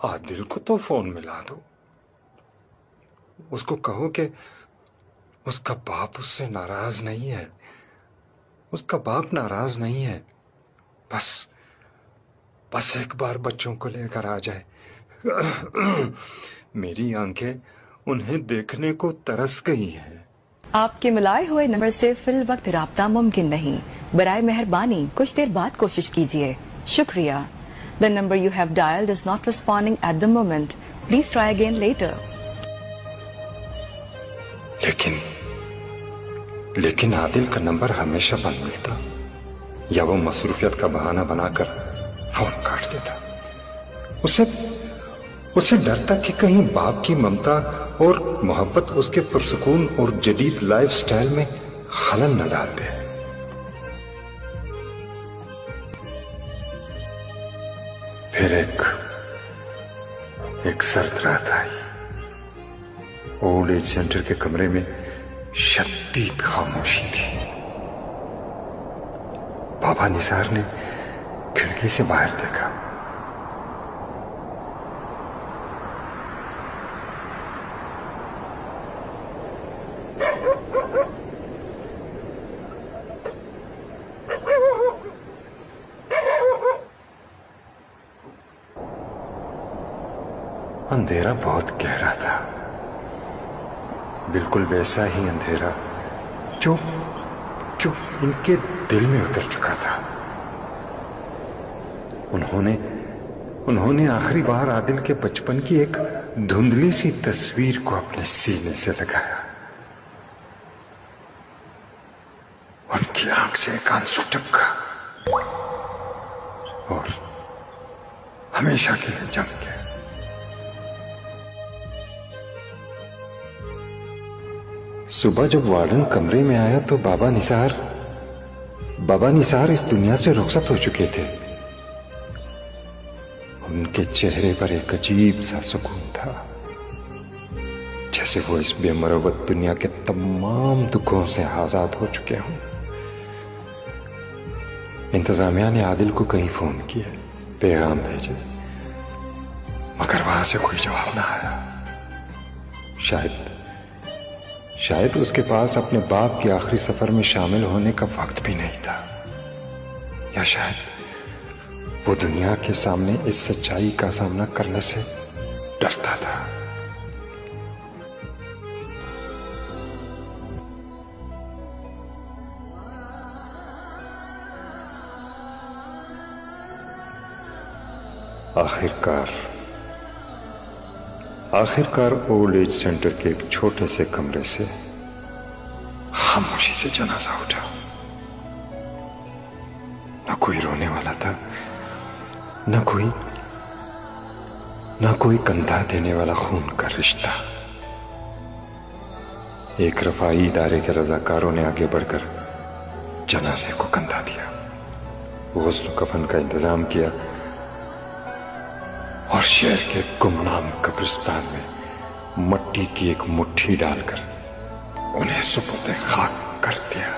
आदिल को तो फोन मिला दो, उसको कहो कि उसका बाप उससे नाराज नहीं है, उसका बाप नाराज नहीं है, बस एक बार बच्चों को लेकर आ जाए। मेरी आंखें उन्हें देखने को तरस गई हैं। आपके मिलाए हुए नंबर से फिल वक्त राब्ता मुमकिन नहीं, बराए मेहरबानी कुछ देर बाद कोशिश कीजिए, शुक्रिया। The number you have dialed is not responding at the moment. Please try again later. लेकिन आदिल का नंबर हमेशा बंद मिलता, या वो मसरूफियत का बहाना बनाकर फोन काट देता। उसे डर था कि कहीं बाप की ममता और मोहब्बत उसके पुरसुकून और जदीद लाइफ स्टाइल में खलल न डाल दे। फिर एक सर्द रात आई। ओल्ड एज सेंटर के कमरे में शदीद खामोशी थी। बाबा निसार ने खिड़की से बाहर देखा। अंधेरा बहुत गहरा था, बिल्कुल वैसा ही अंधेरा जो इनके दिल में उतर चुका था। उन्होंने आखिरी बार आदिल के बचपन की एक धुंधली सी तस्वीर को अपने सीने से लगाया। उनकी आंख से एक आंसू टपका और हमेशा के लिए जम गया। सुबह जब वार्डन कमरे में आया तो बाबा निसार इस दुनिया से रुखसत हो चुके थे। उनके चेहरे पर एक अजीब सा सुकून था, जैसे वो इस बेमरवत दुनिया के तमाम दुखों से आजाद हो चुके हों। इंतजामिया ने आदिल को कहीं फोन किया, पैगाम भेजे, मगर वहां से कोई जवाब ना आया। शायद उसके पास अपने बाप के आखिरी सफर में शामिल होने का वक्त भी नहीं था, या शायद वो दुनिया के सामने इस सच्चाई का सामना करने से डरता था। आखिरकार ओल्ड एज सेंटर के एक छोटे से कमरे से खामोशी से जनाजा उठा। न कोई रोने वाला था, न कोई कंधा देने वाला खून का रिश्ता। एक रफाई इदारे के रजाकारों ने आगे बढ़कर जनाजे को कंधा दिया, गुस्ल कफन का इंतजाम किया और शहर के गुमनाम कब्रिस्तान में मट्टी की एक मुट्ठी डालकर उन्हें सुपुर्द खाक कर दिया।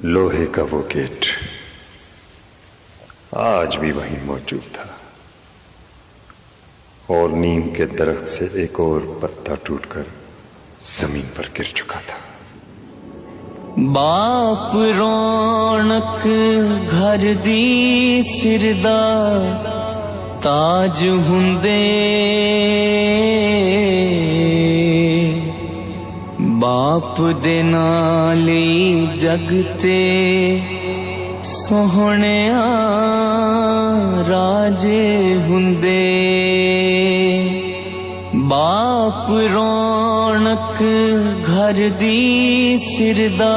लोहे का वो गेट आज भी वहीं मौजूद था और नीम के दरख्त से एक और पत्ता टूटकर जमीन पर गिर चुका था। बाप रौनक घर दी सिरदा ताज हुंदे, बाप दे नाली जगते सोहणिया राजे हुंदे। बाप रौनक घर दी सिरदा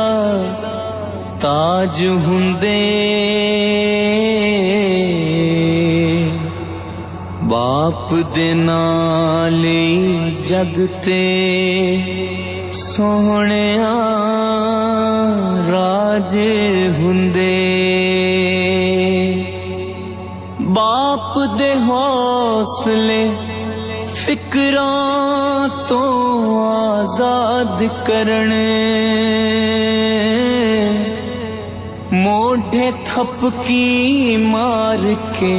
ताज हुंदे, ਬਾਪ ਦੇ ਨਾਲ ਹੀ ਜਗ ਤੇ ਸੋਹਣਿਆ ਰਾਜ ਹੁੰਦੇ। ਬਾਪ ਦੇ ਹੌਸਲੇ ਫਿਕਰਾਂ ਤੋਂ ਆਜ਼ਾਦ ਕਰਨੇ, ਮੋਢੇ ਥਪਕੀ ਮਾਰ ਕੇ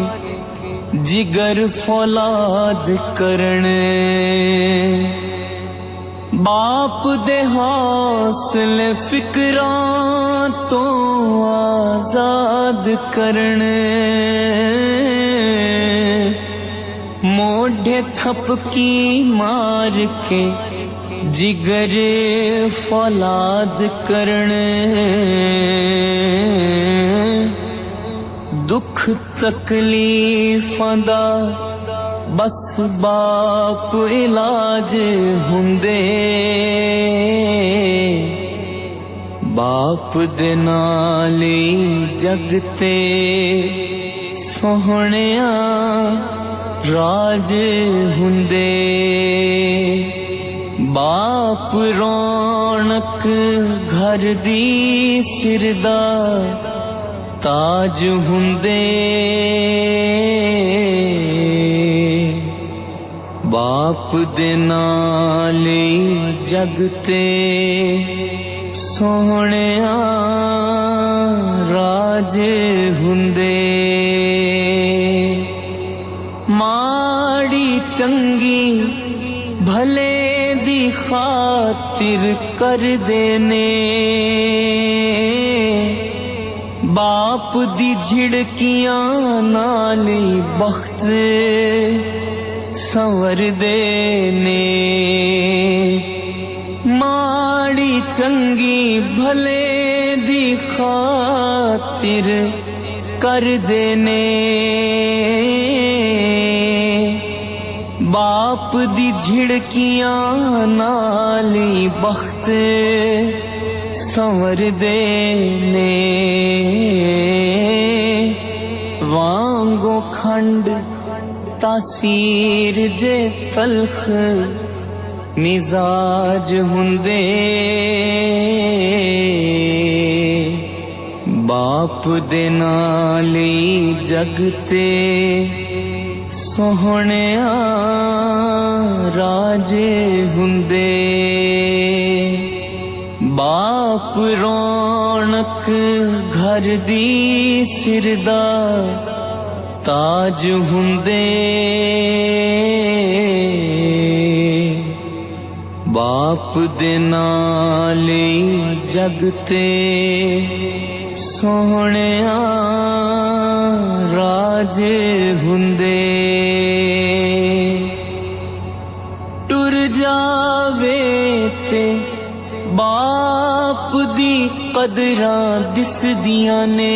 ਜਿਗਰ ਫੌਲਾਦ ਕਰਨੇ। ਬਾਪ ਦੇ ਹੌਸਲੇ ਫਿਕਰਾਂ ਤੋਂ ਆਜ਼ਾਦ ਕਰਨੇ, ਮੋਢੇ ਥਪਕੀ ਮਾਰ ਕੇ ਜਿਗਰ ਫੌਲਾਦ ਕਰਨੇ। ਦੁੱਖ ਤਕਲੀਫਾਂ ਦਾ ਬਸ ਬਾਪ ਇਲਾਜ ਹੁੰਦੇ। ਬਾਪ ਦੇ ਨਾਲ ਹੀ ਜਗ ਤੇ ਸੋਹਣਿਆ ਰਾਜ ਹੁੰਦੇ। ਬਾਪ ਰੌਣਕ ਘਰ ਦੀ ਸਿਰ ਦਾ ਤਾਜ ਹੁੰਦੇ। ਬਾਪ ਦੇ ਨਾਲ ਹੀ ਜਗ ਤੇ ਸੋਹਣਿਆ ਰਾਜ ਹੁੰਦੇ। ਮਾੜੀ ਚੰਗੀ ਭਲੇ ਦੀ ਖਾਤਰ ਕਰਦੇ ਨੇ, ਬਾਪ ਦੀ ਝਿੜਕੀਆਂ ਨਾਲ ਹੀ ਬਖਤ ਸੰਵਰਦੇ ਨੇ। ਮਾੜੀ ਚੰਗੀ ਭਲੇ ਦੀ ਖਾਤਰ ਕਰਦੇ ਨੇ, ਬਾਪ ਦੀ ਝਿੜਕੀਆਂ ਨਾਲ ਹੀ ਬਖਤ ਸੰਵਰਦੇ ਨੇ। ਵਾਂਗੋ ਖੰਡ ਤਾਸੀਰ ਜੇ ਤਲਖ ਮਿਜ਼ਾਜ ਹੁੰਦੇ। ਬਾਪ ਦੇ ਨਾਲ ਹੀ ਜਗ ਤੇ ਸੋਹਣਿਆ ਰਾਜ ਹੁੰਦੇ। ਬਾਪ ਰੌਣਕ ਘਰ ਦੀ ਸਿਰ ਦਾ ਤਾਜ ਹੁੰਦੇ। ਬਾਪ ਦੇ ਨਾਲ ਹੀ ਜਗ ਤੇ ਸੋਹਣਿਆ ਰਾਜ ਹੁੰਦੇ। ਟੁਰ ਜਾਵੇ ਤੇ ਬਾਪ ਦੀ ਕਦਰਾਂ ਦਿਸਦੀਆਂ ਨੇ।